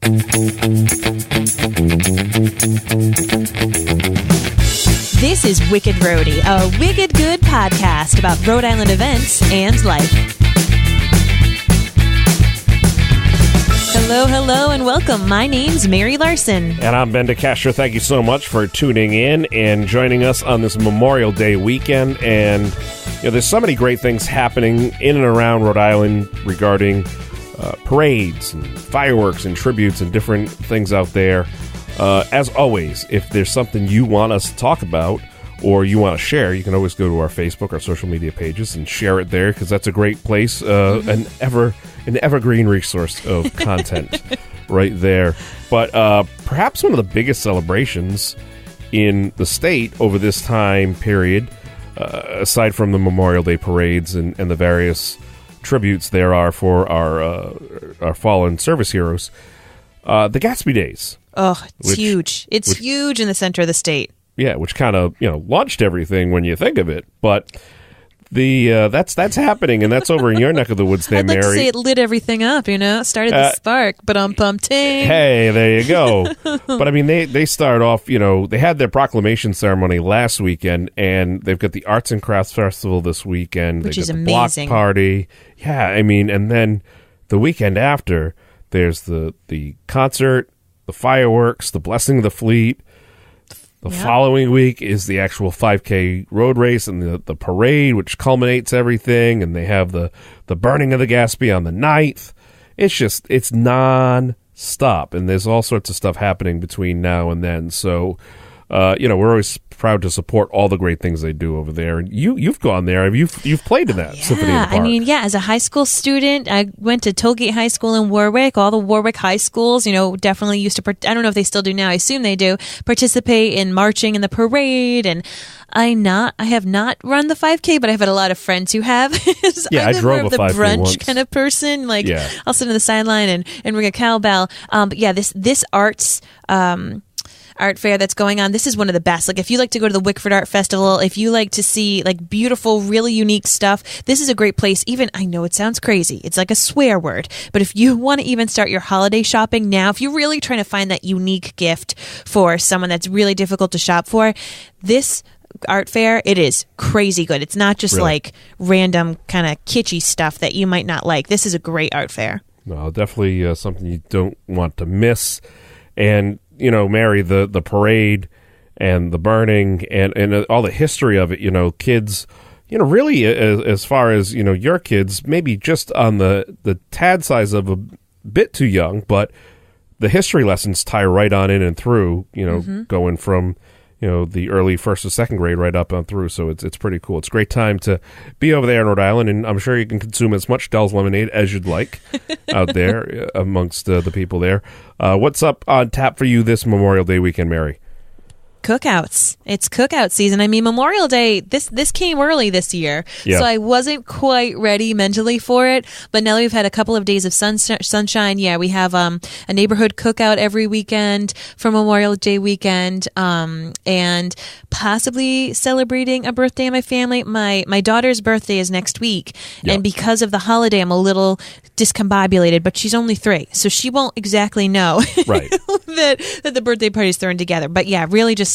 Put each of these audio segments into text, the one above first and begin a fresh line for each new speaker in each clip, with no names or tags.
This is Wicked Rhody, a wicked good podcast about Rhode Island events and life. Hello, and welcome. My name's Mary Larson.
And I'm Ben DeCastro. Thank you so much for tuning in and joining us on this Memorial Day weekend. And there's so many great things happening in and around Rhode Island regarding parades and fireworks and tributes and different things out there. As always, if there's something you want us to talk about or you want to share, you can always go to our Facebook, our social media pages, and share it there, because that's a great place, an evergreen resource of content right there. But perhaps one of the biggest celebrations in the state over this time period, aside from the Memorial Day parades and the various tributes there are for our fallen service heroes, the Gatsby Days.
Oh, it's huge. It's huge in the center of the state.
Yeah, which kind of launched everything when you think of it. But that's happening, and that's over in your neck of the woods, there,
I'd like
Mary.
to say it lit everything up. Started the spark. But ting.
Hey, there you go. But I mean, they start off. They had their proclamation ceremony last weekend, and they've got the Arts and Crafts Festival this weekend,
which is
the
amazing.
Block party. Yeah, I mean, and then the weekend after, there's the concert, the fireworks, the blessing of the fleet. The following week is the actual 5K road race and the parade, which culminates everything. And they have the burning of the Gatsby on the 9th. It's non-stop. And there's all sorts of stuff happening between now and then. So, we're always proud to support all the great things they do over there. And you've gone there. You've played in that Symphony in the Park.
I mean, as a high school student, I went to Tollgate High School in Warwick. All the Warwick high schools, definitely used to, I don't know if they still do now, I assume they do, participate in marching in the parade. And I have not run the 5K, but I've had a lot of friends who have.
I drove
more of
a
the
5K
brunch
once.
kind of person. I'll sit on the sideline and ring a cowbell. But this art fair that's going on, this is one of the best. If you like to go to the Wickford Art Festival, if you like to see beautiful, really unique stuff, this is a great place. Even, I know it sounds crazy, it's like a swear word, but if you want to even start your holiday shopping now, if you're really trying to find that unique gift for someone that's really difficult to shop for, this art fair, it is crazy good. It's not just
really?
Random kind of kitschy stuff that you might not like. This is a great art fair.
No, definitely something you don't want to miss. And Mary, the parade and the burning and all the history of it, kids, really as far as, your kids, maybe just on the tad size of a bit too young, but the history lessons tie right on in and through, going from, the early first or second grade right up on through. So it's pretty cool. It's a great time to be over there in Rhode Island, and I'm sure you can consume as much Dell's lemonade as you'd like out there amongst the people there. What's up on tap for you this Memorial Day weekend, Mary?
Cookouts. It's cookout season. I mean, Memorial Day, this came early this year, so I wasn't quite ready mentally for it. But now we've had a couple of days of sunshine. Yeah, we have a neighborhood cookout every weekend for Memorial Day weekend, and possibly celebrating a birthday in my family. My daughter's birthday is next week, and because of the holiday, I'm a little discombobulated, but she's only 3, so she won't exactly know
right.
that the birthday party's thrown together. But yeah, really just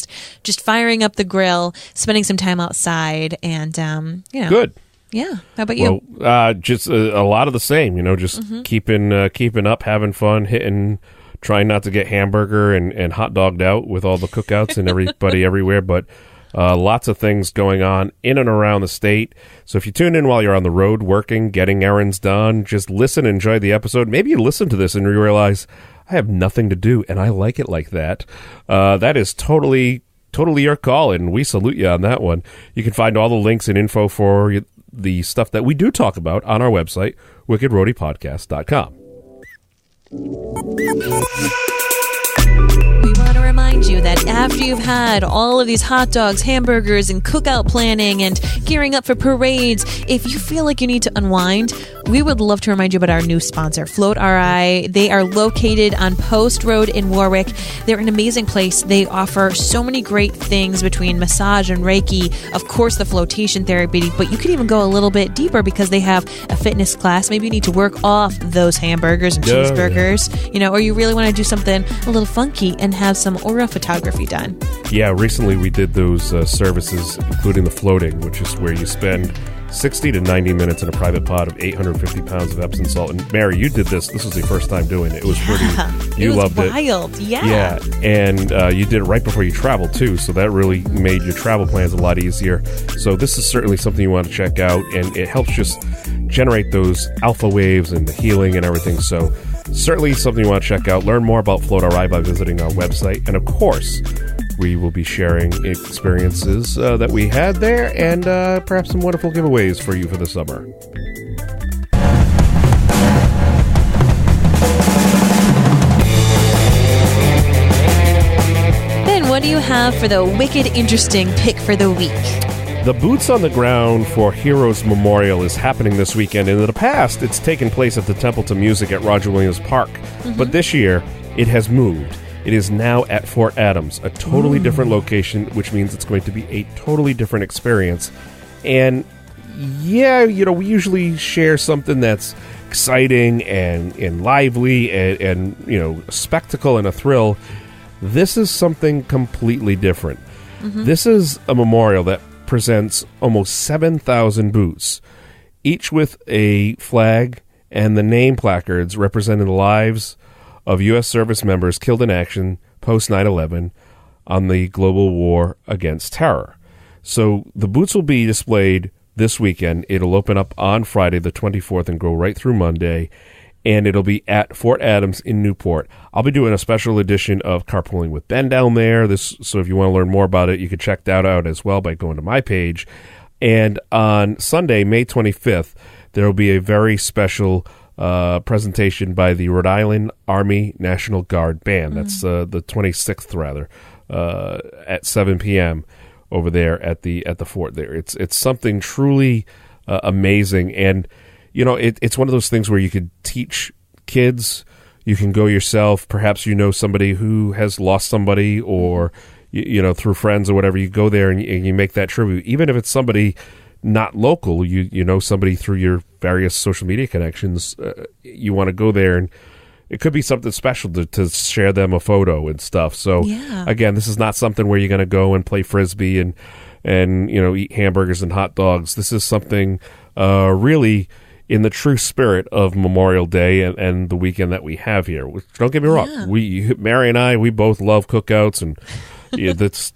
firing up the grill, spending some time outside, and
good.
Yeah. How about you?
Well, just a lot of the same. Just keeping up, having fun, trying not to get hamburger and hot dogged out with all the cookouts and everybody everywhere. But lots of things going on in and around the state. So if you tune in while you're on the road, working, getting errands done, just listen, enjoy the episode. Maybe you listen to this and you realize, I have nothing to do, and I like it like that. That is totally your call, and we salute you on that one. You can find all the links and info for the stuff that we do talk about on our website, wickedroadypodcast.com.
We want to remind you that after you've had all of these hot dogs, hamburgers, and cookout planning and gearing up for parades, if you feel like you need to unwind, we would love to remind you about our new sponsor, Float RI. They are located on Post Road in Warwick. They're an amazing place. They offer so many great things between massage and Reiki, of course the flotation therapy, but you could even go a little bit deeper because they have a fitness class. Maybe you need to work off those hamburgers and cheeseburgers, or you really want to do something a little funky and have some aura photography done.
Yeah, recently we did those services, including the floating, which is where you spend 60 to 90 minutes in a private pod of 850 pounds of Epsom salt. And Mary, you did this. This was your first time doing it. It was pretty. You loved it.
Wild, yeah.
Yeah, and you did it right before you traveled too, so that really made your travel plans a lot easier. So this is certainly something you want to check out, and it helps just generate those alpha waves and the healing and everything. So certainly something you want to check out. Learn more about Float RI by visiting our website, and of course, we will be sharing experiences that we had there and perhaps some wonderful giveaways for you for the summer.
Ben, what do you have for the wicked interesting pick for the week?
The Boots on the Ground for Heroes Memorial is happening this weekend. In the past, it's taken place at the Templeton Music at Roger Williams Park. But this year, it has moved. It is now at Fort Adams, a totally different location, which means it's going to be a totally different experience. And yeah, we usually share something that's exciting and lively and a spectacle and a thrill. This is something completely different. This is a memorial that presents almost 7,000 boots, each with a flag and the name placards representing the lives of U.S. service members killed in action post 9/11 on the global war against terror. So the boots will be displayed this weekend. It'll open up on Friday the 24th and go right through Monday, and it'll be at Fort Adams in Newport. I'll be doing a special edition of Carpooling with Ben down there. So if you want to learn more about it, you can check that out as well by going to my page. And on Sunday, May 25th, there will be a very special presentation by the Rhode Island Army National Guard Band. That's the 26th, rather, at 7 p.m. over there at the fort there. It's something truly amazing, and it's one of those things where you could teach kids. You can go yourself. Perhaps somebody who has lost somebody, or through friends or whatever. You go there and you make that tribute, even if it's somebody not local, somebody through your various social media connections, you want to go there, and it could be something special to share them a photo and stuff. So again, this is not something where you're going to go and play Frisbee and eat hamburgers and hot dogs. This is something really in the true spirit of Memorial Day and the weekend that we have here. Which, don't get me wrong, Mary and I, we both love cookouts, and that's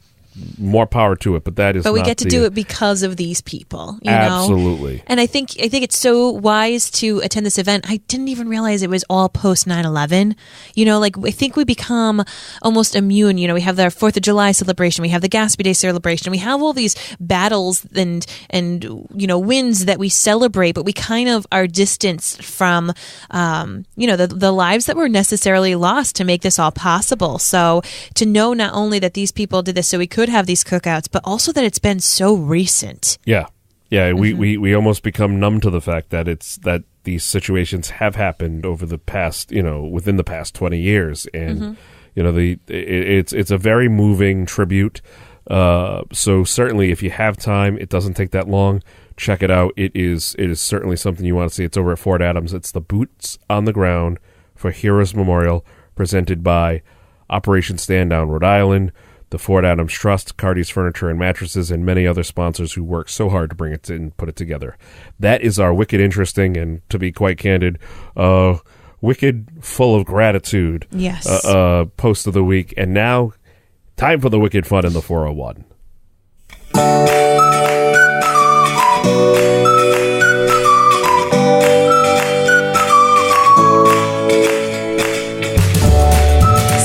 more power to it, but we get to do it because of these people, absolutely.
And I think it's so wise to attend this event. I didn't even realize it was all post 9/11. I think we become almost immune. We have the 4th of July celebration, we have the Gatsby Day celebration, we have all these battles and wins that we celebrate, but we kind of are distanced from the lives that were necessarily lost to make this all possible. So to know not only that these people did this so we could have these cookouts, but also that it's been so recent.
Yeah. We almost become numb to the fact that these situations have happened over the past, within the past 20 years, and it's a very moving tribute. So certainly, if you have time, it doesn't take that long. Check it out. It is certainly something you want to see. It's over at Fort Adams. It's the Boots on the Ground for Heroes Memorial, presented by Operation Stand Down Rhode Island, the Fort Adams Trust, Cardi's Furniture and Mattresses, and many other sponsors who work so hard to bring it and put it together. That is our wicked interesting, and to be quite candid, wicked full of gratitude post of the week. And now, time for the wicked fun in the 401.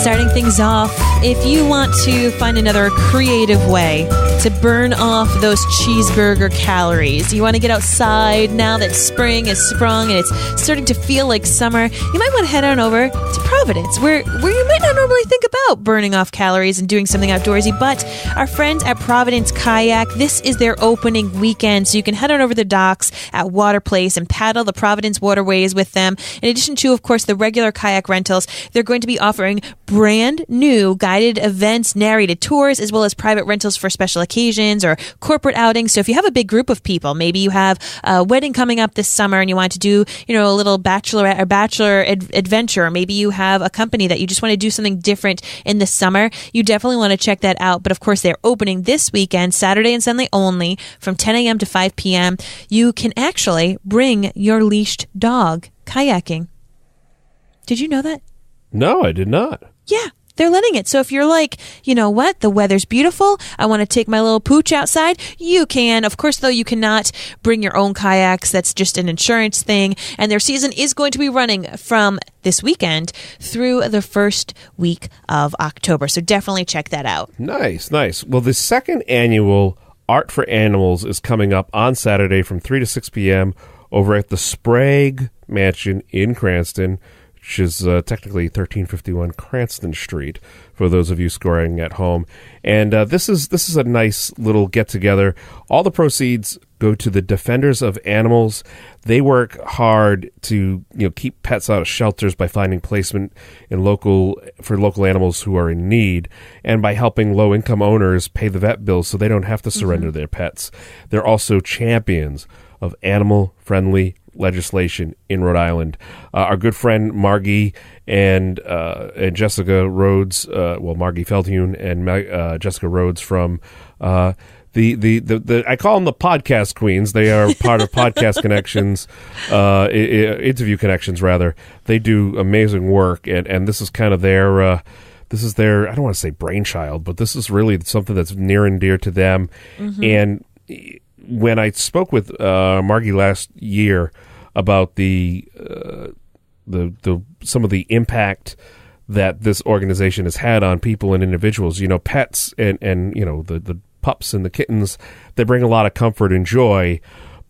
Starting things off, if you want to find another creative way to burn off those cheeseburger calories. You want to get outside now that spring has sprung and it's starting to feel like summer. You might want to head on over to Providence, where you might not normally think about burning off calories and doing something outdoorsy, but our friends at Providence Kayak, this is their opening weekend, so you can head on over the docks at Water Place and paddle the Providence waterways with them. In addition to, of course, the regular kayak rentals, they're going to be offering brand new guided events, narrated tours, as well as private rentals for special occasions or corporate outings. So if you have a big group of people, maybe you have a wedding coming up this summer and you want to do, a little bachelorette or bachelor adventure, or maybe you have a company that you just want to do something different in the summer, you definitely want to check that out. But of course, they're opening this weekend, Saturday and Sunday only, from 10 a.m. to 5 p.m. You can actually bring your leashed dog kayaking. Did you know that?
No, I did not.
Yeah, they're letting it. So if you're like, you know what, the weather's beautiful, I want to take my little pooch outside, you can. Of course, though, you cannot bring your own kayaks. That's just an insurance thing. And their season is going to be running from this weekend through the first week of October. So definitely check that out.
Nice, nice. Well, the second annual Art for Animals is coming up on Saturday from 3 to 6 p.m. over at the Sprague Mansion in Cranston, which is technically 1351 Cranston Street, for those of you scoring at home. And this is a nice little get-together. All the proceeds go to the Defenders of Animals. They work hard to keep pets out of shelters by finding placement for local animals who are in need, and by helping low-income owners pay the vet bills so they don't have to surrender their pets. They're also champions of animal-friendly legislation in Rhode Island. Our good friend Margie and Jessica Rhodes, Margie Feldhune and Jessica Rhodes from the I call them the podcast queens. They are part of Podcast Connections, Interview Connections rather. They do amazing work, and this is kind of their I don't want to say brainchild, but this is really something that's near and dear to them. And when I spoke with Margie last year about the some of the impact that this organization has had on people and individuals, pets and the pups and the kittens, they bring a lot of comfort and joy.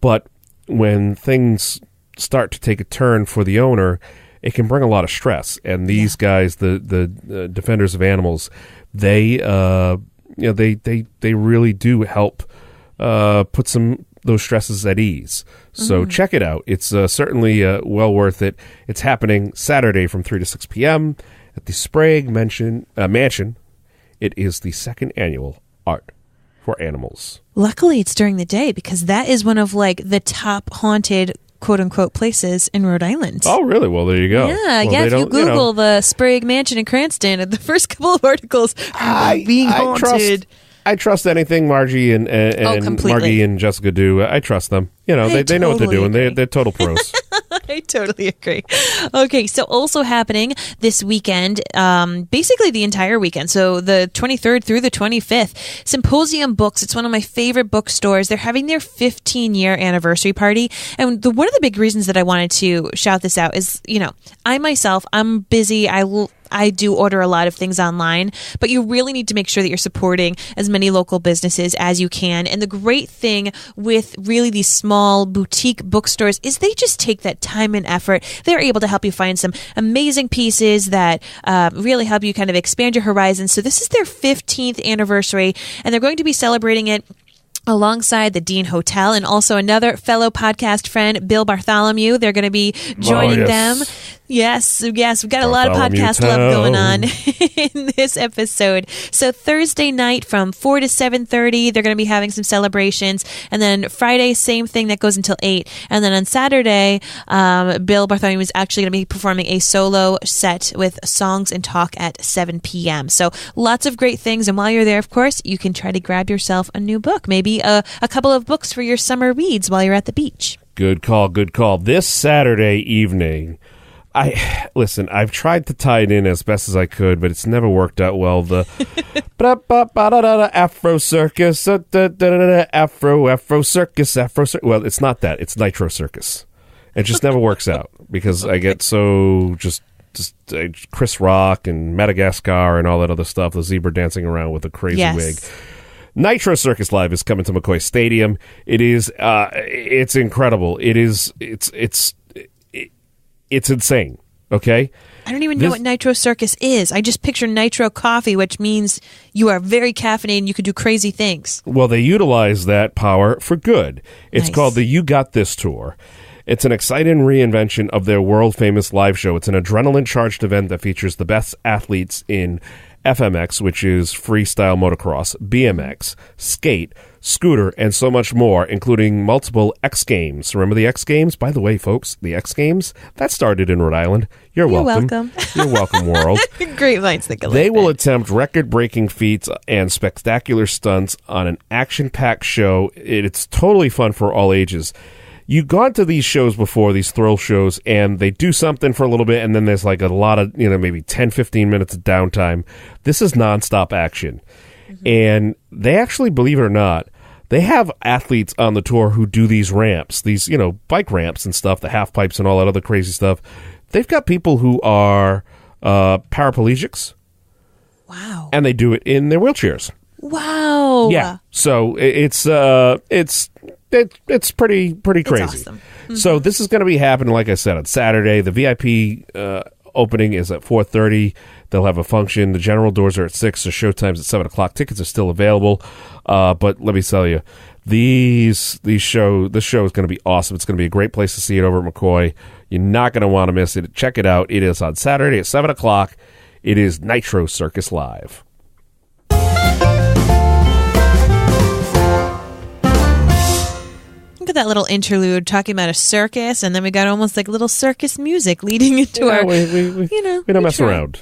But when things start to take a turn for the owner, it can bring a lot of stress. And these guys, the Defenders of Animals, they really do help put those stresses at ease. So check it out. It's certainly well worth it. It's happening Saturday from 3 to 6 p.m. at the Sprague Mansion. It is the second annual Art for Animals.
Luckily, it's during the day, because that is one of the top haunted quote-unquote places in Rhode Island.
Oh, really? Well, there you go.
Yeah, if you Google the Sprague Mansion in Cranston, the first couple of articles are being haunted.
I trust anything Margie and Margie and Jessica do. I trust them. They know what they're doing. They're total pros.
I totally agree. Okay, so also happening this weekend, basically the entire weekend, so the 23rd through the 25th, Symposium Books. It's one of my favorite bookstores. They're having their 15-year anniversary party. And one of the big reasons that I wanted to shout this out is, I'm busy. I do order a lot of things online, but you really need to make sure that you're supporting as many local businesses as you can. And the great thing with really these small boutique bookstores is they just take that time and effort. They're able to help you find some amazing pieces that really help you kind of expand your horizons. So this is their 15th anniversary, and they're going to be celebrating it alongside the Dean Hotel and also another fellow podcast friend, Bill Bartholomew. They're going to be joining them. Yes, we've got a lot of podcast love going on in this episode. So Thursday night from 4 to 7:30, they're going to be having some celebrations. And then Friday, same thing, that goes until 8. And then on Saturday, Bill Bartholomew is actually going to be performing a solo set with songs and talk at 7 p.m. So lots of great things. And while you're there, of course, you can try to grab yourself a new book, maybe a couple of books for your summer reads while you're at the beach.
Good call, good call. This Saturday evening, I've tried to tie it in as best as I could, but it's never worked out well. The Afro Circus, Afro Circus, Well, it's not that. It's Nitro Circus. It just never works out because I get so just Chris Rock and Madagascar and all that other stuff. The zebra dancing around with a crazy wig. Nitro Circus Live is coming to McCoy Stadium. It is, it's incredible. It's insane. Okay.
I don't even know what Nitro Circus is. I just picture Nitro Coffee, which means you are very caffeinated and you can do crazy things.
Well, they utilize that power for good. It's called the You Got This Tour. It's an exciting reinvention of their world-famous live show. It's an adrenaline-charged event that features the best athletes in FMX, which is freestyle motocross, BMX, skate, scooter, and so much more, including multiple X Games. Remember the X Games? By the way, folks, the X Games, that started in Rhode Island. You're welcome. You're welcome, world.
Great minds think alike.
They will attempt record-breaking feats and spectacular stunts on an action-packed show. It's totally fun for all ages. You've gone to these shows before, these thrill shows, and they do something for a little bit, and then there's like a lot of, maybe 10, 15 minutes of downtime. This is nonstop action. Mm-hmm. And they actually, believe it or not, they have athletes on the tour who do these ramps, these, bike ramps and stuff, the half pipes and all that other crazy stuff. They've got people who are paraplegics.
Wow.
And they do it in their wheelchairs.
Wow.
Yeah. So it's pretty crazy.
It's awesome. Mm-hmm.
So this is going to be happening, like I said, on Saturday. The VIP opening is at 4:30. They'll have a function. The general doors are at 6, so showtime's at 7 o'clock. Tickets are still available. But let me tell you, this show is going to be awesome. It's going to be a great place to see it over at McCoy. You're not going to want to miss it. Check it out. It is on Saturday at 7 o'clock. It is Nitro Circus Live.
Look at that little interlude talking about a circus, and then we got almost like little circus music leading into our.
We don't mess around.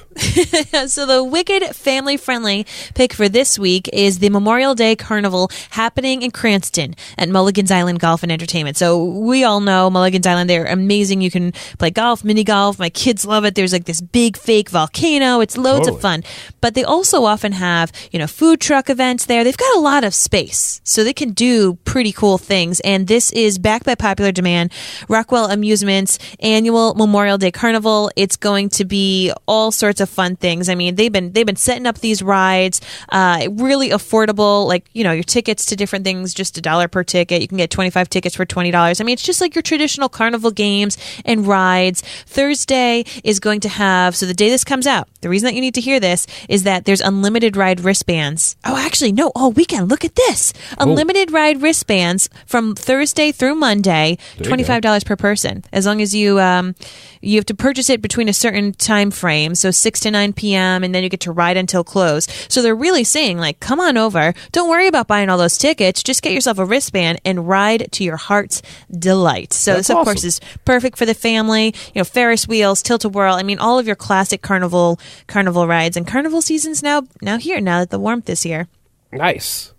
So the wicked family-friendly pick for this week is the Memorial Day Carnival happening in Cranston at Mulligan's Island Golf and Entertainment. So we all know Mulligan's Island. They're amazing. You can play golf, mini golf. My kids love it. There's like this big fake volcano. It's loads of fun. But they also often have, food truck events there. They've got a lot of space, so they can do pretty cool things. And this is backed by popular demand. Rockwell Amusements annual Memorial Day Carnival. It's going to be all sorts of fun things. I mean, they've been setting up these rides, really affordable. Like your tickets to different things, just $1 per ticket. You can get 25 tickets for $20. I mean, it's just like your traditional carnival games and rides. Thursday is going to have. So the day this comes out, the reason that you need to hear this is that there's unlimited ride wristbands. Oh, actually, no, all weekend. Look at this. Unlimited ride wristbands from Thursday through Monday, $25 per person. As long as you have to purchase it between a certain time frame, so 6 to 9 p.m., and then you get to ride until close. So they're really saying, come on over. Don't worry about buying all those tickets. Just get yourself a wristband and ride to your heart's delight. So
That's
this, of
awesome.
course, is perfect for the family. Ferris wheels, tilt-a-whirl. I mean, all of your classic carnival rides. And carnival season's now here, now that the warmth is here.
Nice.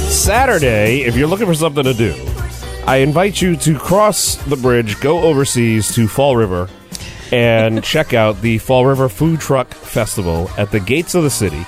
Saturday, if you're looking for something to do, I invite you to cross the bridge, go overseas to Fall River, and check out the Fall River Food Truck Festival at the gates of the city,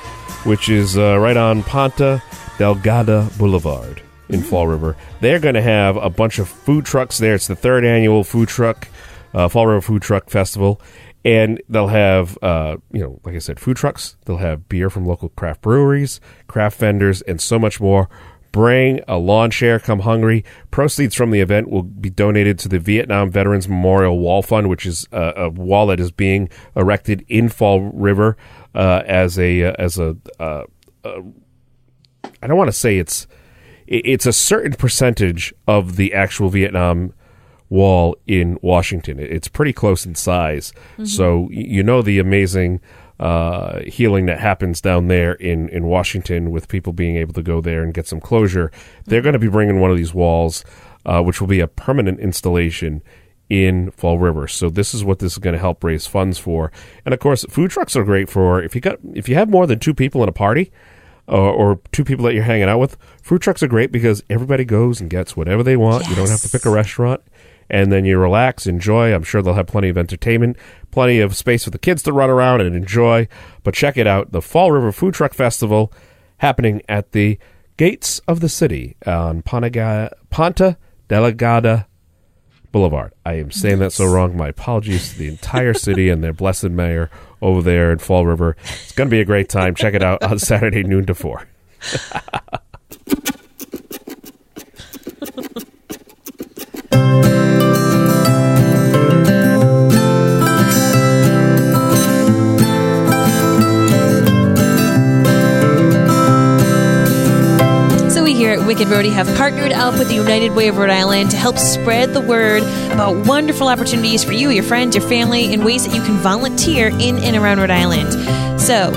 which is right on Ponta Delgada Boulevard in Fall River. They're going to have a bunch of food trucks there. It's the 3rd annual Fall River Food Truck Festival. And they'll have, like I said, food trucks. They'll have beer from local craft breweries, craft vendors, and so much more. Bring a lawn chair, come hungry. Proceeds from the event will be donated to the Vietnam Veterans Memorial Wall Fund, which is a wall that is being erected in Fall River as a I don't want to say it's a certain percentage of the actual Vietnam Wall in Washington. It's pretty close in size. Mm-hmm. So the amazing healing that happens down there in Washington with people being able to go there and get some closure. They're going to be bringing one of these walls, which will be a permanent installation in Fall River. So this is what this is going to help raise funds for. And of course, food trucks are great for if you have more than 2 people in a party or 2 people that you're hanging out with. Food trucks are great because everybody goes and gets whatever they want. Yes. You don't have to pick a restaurant. and then you relax, enjoy. I'm sure they'll have plenty of entertainment, plenty of space for the kids to run around and enjoy. But check it out, the Fall River Food Truck Festival happening at the gates of the city on Ponta Delgada Boulevard. I am saying that so wrong. My apologies to the entire city and their blessed mayor over there in Fall River. It's going to be a great time. Check it out on Saturday, noon to 4.
Here at Wicked Rhody have partnered up with the United Way of Rhode Island to help spread the word about wonderful opportunities for you, your friends, your family, in ways that you can volunteer in and around Rhode Island. So,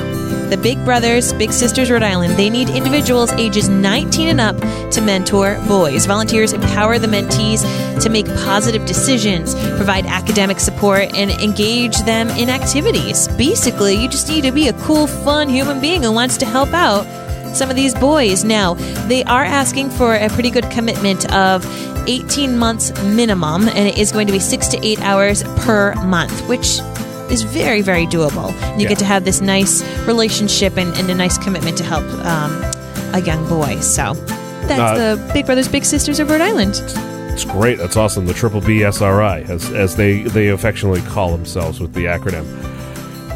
the Big Brothers, Big Sisters Rhode Island, they need individuals ages 19 and up to mentor boys. Volunteers empower the mentees to make positive decisions, provide academic support, and engage them in activities. Basically, you just need to be a cool, fun human being who wants to help out some of these boys. Now, they are asking for a pretty good commitment of 18 months minimum, and it is going to be 6 to 8 hours per month, which is very, very doable. You get to have this nice relationship and a nice commitment to help a young boy. So that's the Big Brothers, Big Sisters of Rhode Island.
It's great. That's awesome. The Triple BSRI, as they affectionately call themselves with the acronym.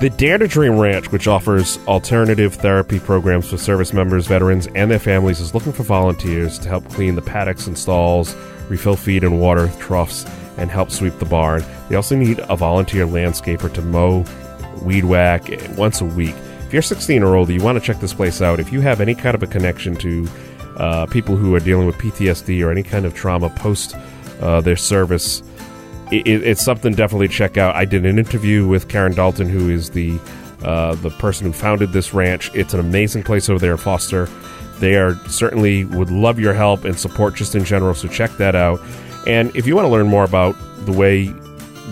The Dare to Dream Ranch, which offers alternative therapy programs for service members, veterans, and their families, is looking for volunteers to help clean the paddocks and stalls, refill feed and water troughs, and help sweep the barn. They also need a volunteer landscaper to mow, weed whack once a week. If you're 16 or older, you want to check this place out. If you have any kind of a connection to people who are dealing with PTSD or any kind of trauma post their service, it's something definitely to check out. I did an interview with Karen Dalton, who is the person who founded this ranch. It's an amazing place over there in Foster. They are certainly would love your help and support just in general, so check that out. And if you want to learn more about the way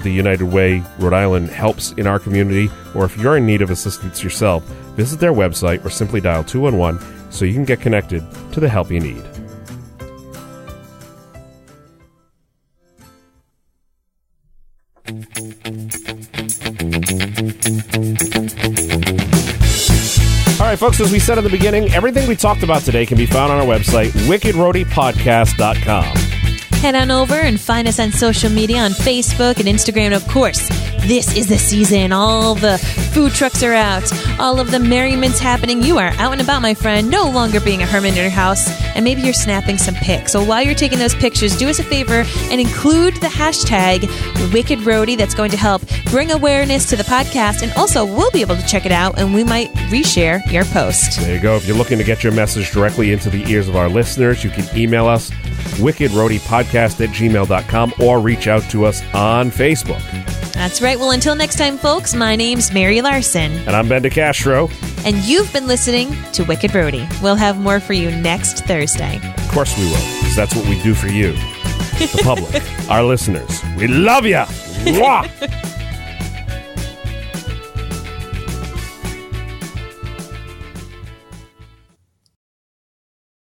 the United Way Rhode Island helps in our community, or if you're in need of assistance yourself, visit their website or simply dial 211 so you can get connected to the help you need. All right, folks, as we said at the beginning, everything we talked about today can be found on our website, wickedroadypodcast.com.
Head on over and find us on social media on Facebook and Instagram. And of course, this is the season. All the food trucks are out. All of the merriment's happening. You are out and about, my friend, no longer being a hermit in your house. And maybe you're snapping some pics. So while you're taking those pictures, do us a favor and include the hashtag Wicked Rhody. That's going to help bring awareness to the podcast. And also, we'll be able to check it out and we might reshare your post.
There you go. If you're looking to get your message directly into the ears of our listeners, you can email us, wickedroadypodcast@gmail.com, or reach out to us on Facebook.
That's right. Well, until next time, folks, my name's Mary Larson.
And I'm Ben DeCastro.
And you've been listening to Wicked Rhody. We'll have more for you next Thursday.
Of course we will, because that's what we do for you, the public, our listeners. We love ya! Mwah!